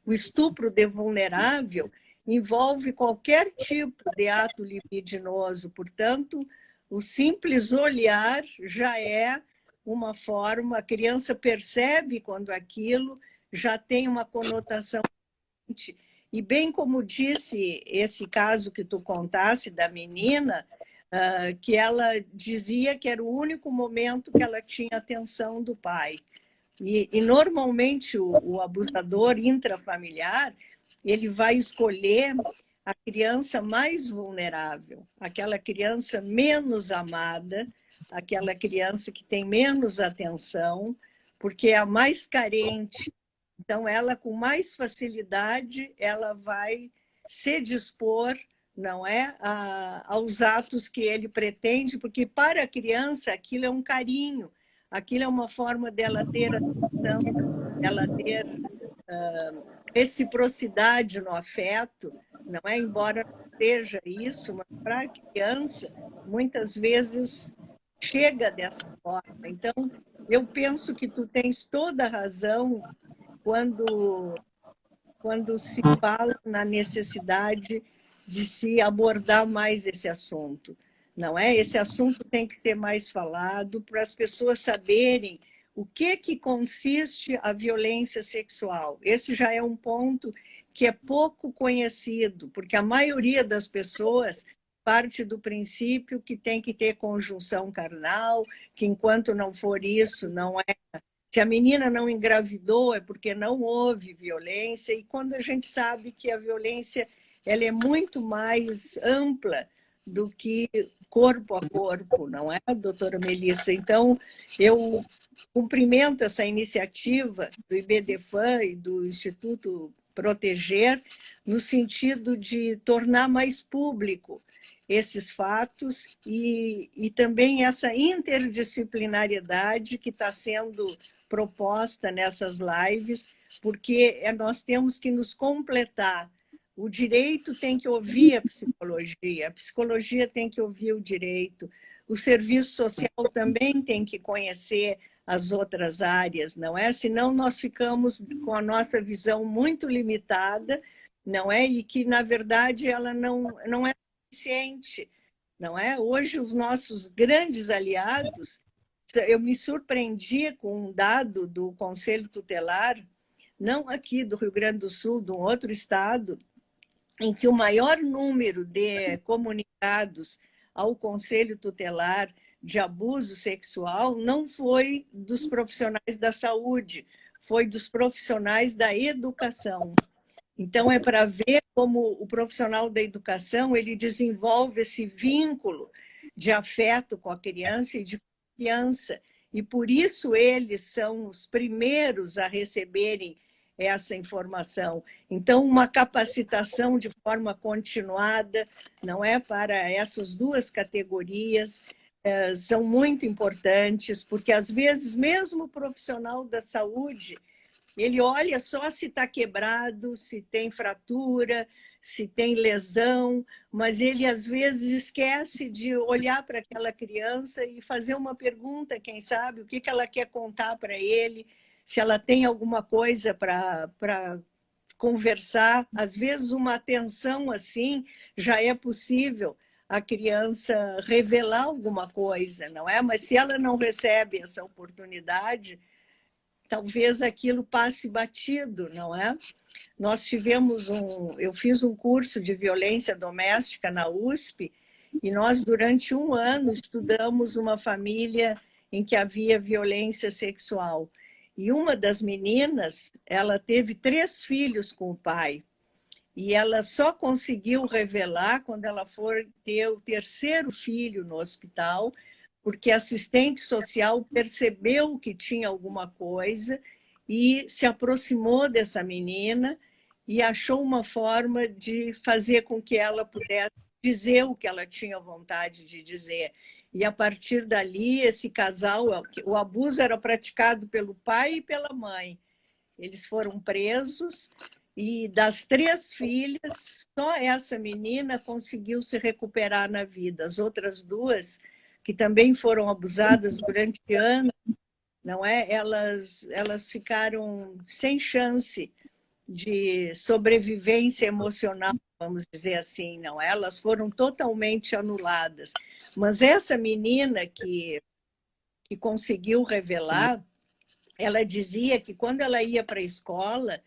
estupro de vulnerável envolve qualquer tipo de ato libidinoso. Portanto, o simples olhar já é uma forma, a criança percebe quando aquilo já tem uma conotação. E bem como disse esse caso que tu contasse da menina, que ela dizia que era o único momento que ela tinha atenção do pai. E normalmente o abusador intrafamiliar, ele vai escolher a criança mais vulnerável, aquela criança menos amada, aquela criança que tem menos atenção, porque é a mais carente. Então, ela, com mais facilidade, ela vai se dispor, não é, aos atos que ele pretende, porque para a criança aquilo é um carinho, aquilo é uma forma dela ter atenção, dela ter reciprocidade no afeto, não é? Embora não seja isso, mas para a criança, muitas vezes chega dessa forma. Então, eu penso que tu tens toda a razão quando se fala na necessidade de se abordar mais esse assunto, não é? Esse assunto tem que ser mais falado para as pessoas saberem o que consiste a violência sexual. Esse já é um ponto que é pouco conhecido, porque a maioria das pessoas parte do princípio que tem que ter conjunção carnal, que enquanto não for isso, não é. Se a menina não engravidou é porque não houve violência, e quando a gente sabe que a violência ela é muito mais ampla do que corpo a corpo, não é, doutora Melissa? Então, eu cumprimento essa iniciativa do IBDFAN e do Instituto Proteger, no sentido de tornar mais público esses fatos e também essa interdisciplinariedade que está sendo proposta nessas lives, porque nós temos que nos completar. O direito tem que ouvir a psicologia tem que ouvir o direito, o serviço social também tem que conhecer as outras áreas, não é? Senão nós ficamos com a nossa visão muito limitada, não é? E que, na verdade, ela não é suficiente, não é? Hoje, os nossos grandes aliados, eu me surpreendi com um dado do Conselho Tutelar, não aqui do Rio Grande do Sul, de um outro estado, em que o maior número de comunicados ao Conselho Tutelar de abuso sexual não foi dos profissionais da saúde, foi dos profissionais da educação. Então, é para ver como o profissional da educação ele desenvolve esse vínculo de afeto com a criança e de confiança. E por isso eles são os primeiros a receberem essa informação. Então, uma capacitação de forma continuada, não é, para essas duas categorias, são muito importantes, porque às vezes mesmo o profissional da saúde, ele olha só se está quebrado, se tem fratura, se tem lesão, mas ele às vezes esquece de olhar para aquela criança e fazer uma pergunta, quem sabe, o que ela quer contar para ele, se ela tem alguma coisa para conversar. Às vezes uma atenção assim já é possível a criança revelar alguma coisa, não é? Mas se ela não recebe essa oportunidade, talvez aquilo passe batido, não é? Nós tivemos eu fiz um curso de violência doméstica na USP e nós, durante um ano, estudamos uma família em que havia violência sexual. E uma das meninas, ela teve 3 filhos com o pai. E ela só conseguiu revelar quando ela for ter o 3º filho no hospital, porque a assistente social percebeu que tinha alguma coisa e se aproximou dessa menina e achou uma forma de fazer com que ela pudesse dizer o que ela tinha vontade de dizer. E a partir dali, esse casal, o abuso era praticado pelo pai e pela mãe. Eles foram presos e das 3 filhas, só essa menina conseguiu se recuperar na vida. As outras 2, que também foram abusadas durante anos, não é? Elas ficaram sem chance de sobrevivência emocional, vamos dizer assim, não é? Elas foram totalmente anuladas. Mas essa menina que conseguiu revelar, ela dizia que quando ela ia para a escola,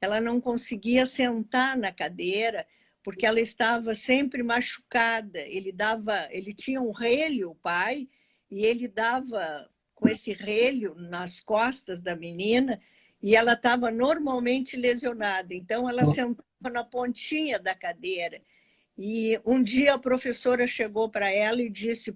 ela não conseguia sentar na cadeira porque ela estava sempre machucada. Ele tinha um relho, o pai, e ele dava com esse relho nas costas da menina e ela estava normalmente lesionada. Então, ela sentava na pontinha da cadeira. E um dia a professora chegou para ela e disse,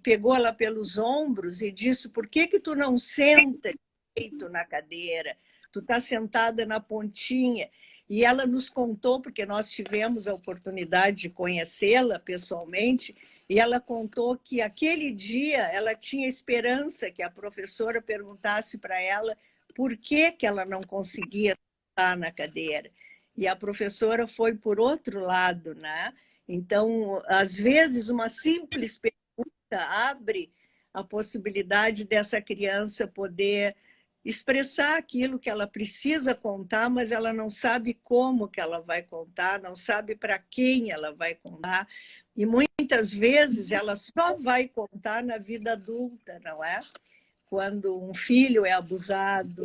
pegou ela pelos ombros e disse, por que tu não senta direito na cadeira? Tu está sentada na pontinha. E ela nos contou, porque nós tivemos a oportunidade de conhecê-la pessoalmente, e ela contou que aquele dia ela tinha esperança que a professora perguntasse para ela por que ela não conseguia sentar na cadeira. E a professora foi por outro lado, né? Então, às vezes, uma simples pergunta abre a possibilidade dessa criança poder expressar aquilo que ela precisa contar, mas ela não sabe como que ela vai contar, não sabe para quem ela vai contar. E muitas vezes ela só vai contar na vida adulta, não é? Quando um filho é abusado,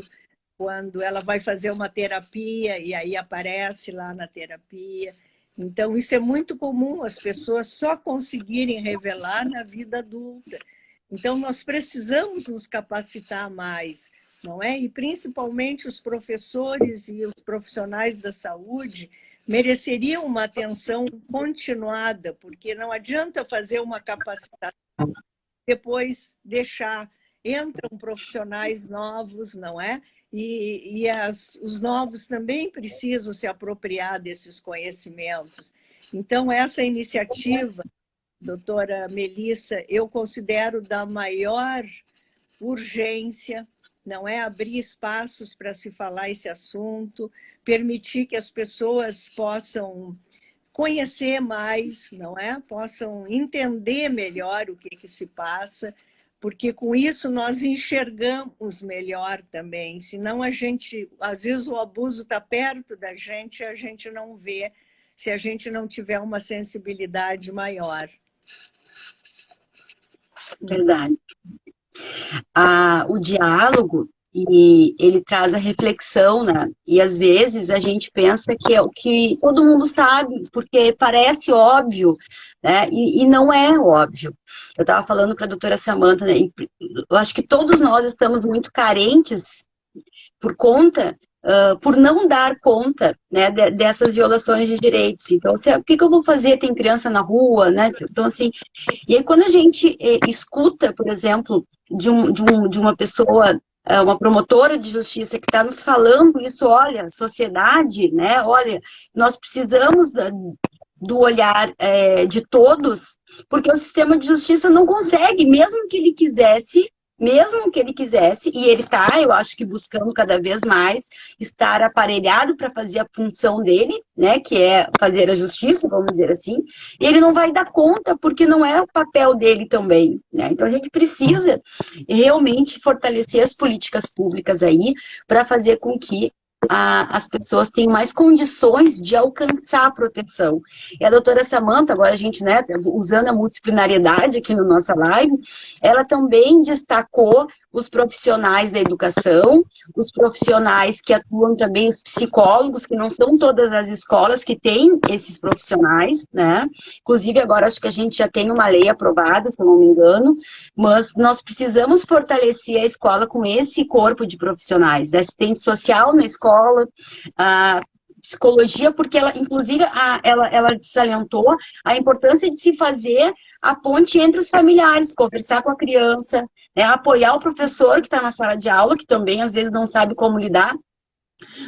quando ela vai fazer uma terapia e aí aparece lá na terapia. Então, isso é muito comum, as pessoas só conseguirem revelar na vida adulta. Então, nós precisamos nos capacitar mais, não é? E principalmente os professores e os profissionais da saúde mereceriam uma atenção continuada, porque não adianta fazer uma capacitação, depois deixar, entram profissionais novos, não é? E os novos também precisam se apropriar desses conhecimentos. Então, essa iniciativa, doutora Melissa, eu considero da maior urgência, não é? Abrir espaços para se falar esse assunto, permitir que as pessoas possam conhecer mais, não é? Possam entender melhor o que se passa, porque com isso nós enxergamos melhor também. Senão a gente, às vezes o abuso está perto da gente e a gente não vê. se a gente não tiver uma sensibilidade maior. Verdade. O diálogo, e ele traz a reflexão, né? E às vezes a gente pensa que é o que todo mundo sabe, porque parece óbvio, né? E não é óbvio. Eu estava falando para a doutora Samantha, né? Eu acho que todos nós estamos muito carentes por conta, por não dar conta, né, dessas violações de direitos. Então, o que eu vou fazer? Tem criança na rua, né? Então, assim, e aí quando a gente escuta, por exemplo, de uma pessoa, uma promotora de justiça que está nos falando isso, olha, sociedade, né? Olha, nós precisamos do olhar de todos, porque o sistema de justiça não consegue, mesmo que ele quisesse, e ele está, eu acho que buscando cada vez mais estar aparelhado para fazer a função dele, né, que é fazer a justiça, vamos dizer assim, e ele não vai dar conta, porque não é o papel dele também, né? Então a gente precisa realmente fortalecer as políticas públicas aí, para fazer com que as pessoas tenham mais condições de alcançar a proteção. E a doutora Samantha, agora a gente, né, usando a multidisciplinariedade aqui na nossa live, ela também destacou os profissionais da educação, os profissionais que atuam também, os psicólogos, que não são todas as escolas que têm esses profissionais, né? Inclusive, agora acho que a gente já tem uma lei aprovada, se eu não me engano, mas nós precisamos fortalecer a escola com esse corpo de profissionais, da assistente social na escola, a psicologia, porque ela, inclusive, ela salientou a importância de se fazer a ponte entre os familiares, conversar com a criança, né, apoiar o professor que está na sala de aula, que também às vezes não sabe como lidar,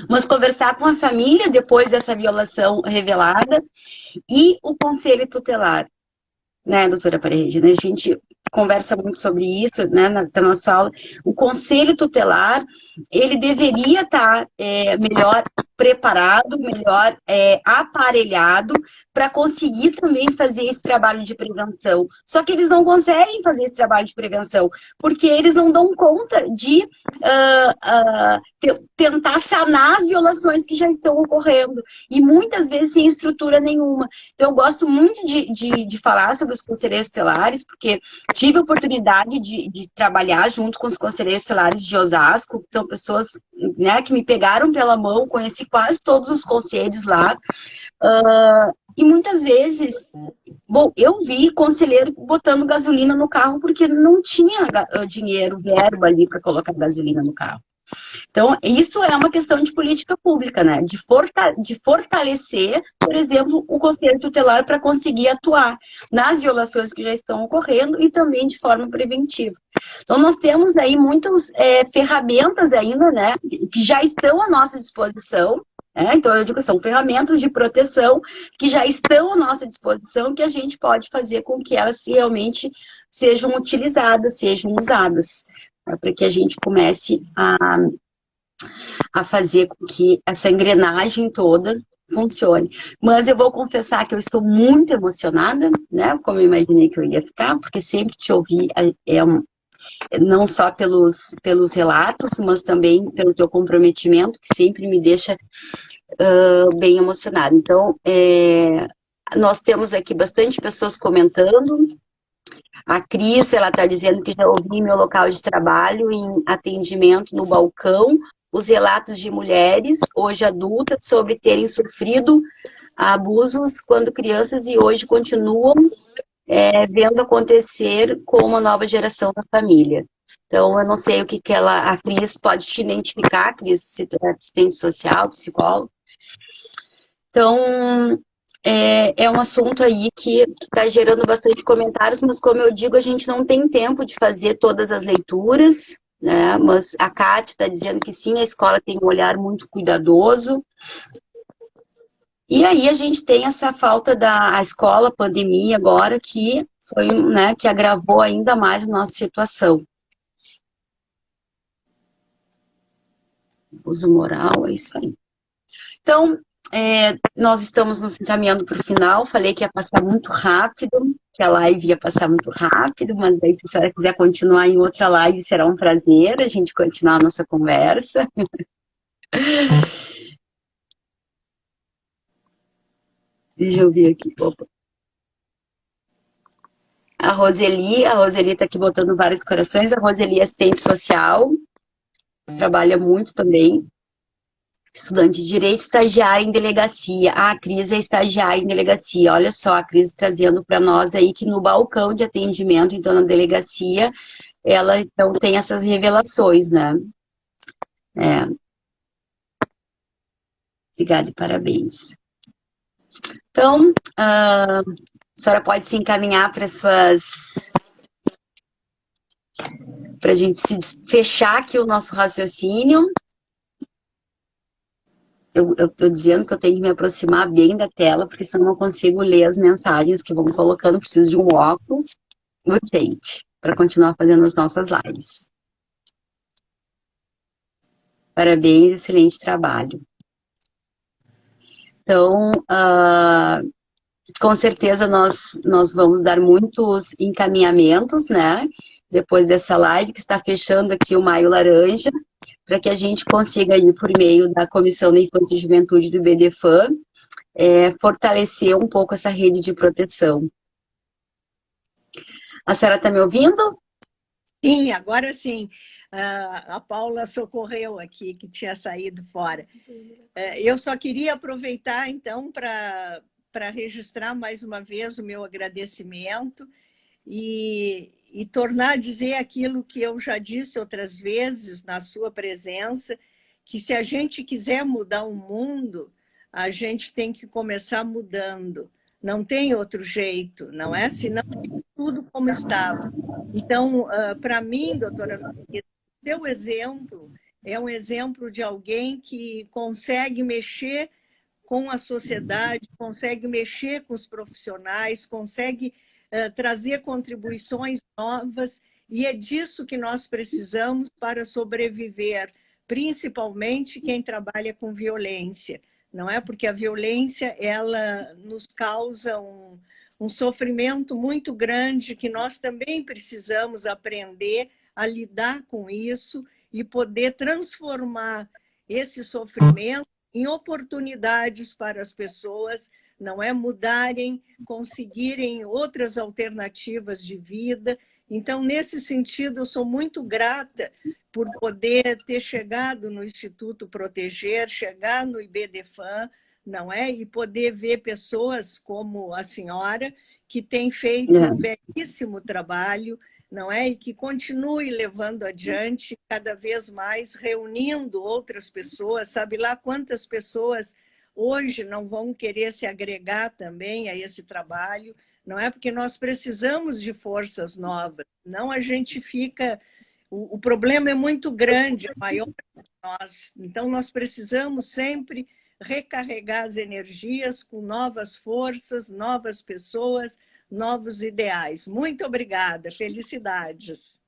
mas conversar com a família depois dessa violação revelada, e o conselho tutelar, né, doutora Regina? A gente conversa muito sobre isso, né, na nossa aula. O conselho tutelar, ele deveria estar melhor preparado, melhor aparelhado, para conseguir também fazer esse trabalho de prevenção. Só que eles não conseguem fazer esse trabalho de prevenção, porque eles não dão conta de tentar sanar as violações que já estão ocorrendo, e muitas vezes sem estrutura nenhuma. Então, eu gosto muito de falar sobre os conselheiros tutelares, porque tive a oportunidade de trabalhar junto com os conselheiros tutelares de Osasco, que são pessoas, né, que me pegaram pela mão, conheci quase todos os conselhos lá, e muitas vezes, bom, eu vi conselheiro botando gasolina no carro porque não tinha dinheiro, verba ali para colocar gasolina no carro. Então, isso é uma questão de política pública, né? De fortalecer, por exemplo, o conselho tutelar para conseguir atuar nas violações que já estão ocorrendo e também de forma preventiva. Então, nós temos aí muitas ferramentas ainda, né? Que já estão à nossa disposição. Então, eu digo, são ferramentas de proteção que já estão à nossa disposição, que a gente pode fazer com que elas realmente sejam utilizadas, sejam usadas, para que a gente comece a fazer com que essa engrenagem toda funcione. Mas eu vou confessar que eu estou muito emocionada, né? Como eu imaginei que eu ia ficar, porque sempre te ouvir não só pelos relatos, mas também pelo teu comprometimento, que sempre me deixa bem emocionada. Então, nós temos aqui bastante pessoas comentando. A Cris, ela está dizendo que já ouvi em meu local de trabalho, em atendimento no balcão, os relatos de mulheres, hoje adultas, sobre terem sofrido abusos quando crianças e hoje continuam vendo acontecer com uma nova geração da família. Então, eu não sei o que a Cris pode te identificar, Cris, se tu é assistente social, psicólogo. Então, é um assunto aí que está gerando bastante comentários, mas como eu digo, a gente não tem tempo de fazer todas as leituras, né? Mas a Cátia está dizendo que sim, a escola tem um olhar muito cuidadoso. E aí a gente tem essa falta da escola, pandemia agora, que foi, né, que agravou ainda mais a nossa situação. Uso moral, é isso aí. Então, nós estamos nos encaminhando para o final. Falei que ia passar muito rápido, que a live ia passar muito rápido, mas aí, se a senhora quiser continuar em outra live, será um prazer a gente continuar a nossa conversa. Deixa eu ver aqui. Opa. A Roseli tá aqui botando vários corações. A Roseli é assistente social, trabalha muito também. Estudante de Direito, estagiária em delegacia. Ah, a Cris é estagiária em delegacia. Olha só, a Cris trazendo para nós aí que no balcão de atendimento, então na delegacia, ela então tem essas revelações, né? É. Obrigada e parabéns. Então, a senhora pode se encaminhar para para a gente se fechar aqui o nosso raciocínio. Eu estou dizendo que eu tenho que me aproximar bem da tela, porque senão eu não consigo ler as mensagens que vão colocando. Preciso de um óculos urgente para continuar fazendo as nossas lives. Parabéns, excelente trabalho. Então, com certeza nós vamos dar muitos encaminhamentos, né? Depois dessa live, que está fechando aqui o Maio Laranja, para que a gente consiga ir por meio da Comissão da Infância e Juventude do IBDFAN, fortalecer um pouco essa rede de proteção. A senhora está me ouvindo? Sim, agora sim. A Paula socorreu aqui, que tinha saído fora. Eu só queria aproveitar, então, para registrar mais uma vez o meu agradecimento e tornar a dizer aquilo que eu já disse outras vezes na sua presença, que se a gente quiser mudar o mundo, a gente tem que começar mudando. Não tem outro jeito, não é? Senão fica tudo como estava. Então, para mim, doutora, seu exemplo é um exemplo de alguém que consegue mexer com a sociedade, consegue mexer com os profissionais, consegue trazer contribuições novas, e é disso que nós precisamos para sobreviver, principalmente quem trabalha com violência, não é? Porque a violência, ela nos causa um sofrimento muito grande que nós também precisamos aprender a lidar com isso e poder transformar esse sofrimento em oportunidades para as pessoas, não é, mudarem, conseguirem outras alternativas de vida. Então, nesse sentido, eu sou muito grata por poder ter chegado no Instituto Proteger, chegar no IBDFAN, não é? E poder ver pessoas como a senhora, que tem feito um belíssimo trabalho, não é? E que continue levando adiante cada vez mais, reunindo outras pessoas. Sabe lá quantas pessoas hoje não vão querer se agregar também a esse trabalho, não é? Porque nós precisamos de forças novas, não a gente fica... O problema é muito grande, é maior que nós. Então, nós precisamos sempre recarregar as energias com novas forças, novas pessoas, novos ideais. Muito obrigada. Felicidades.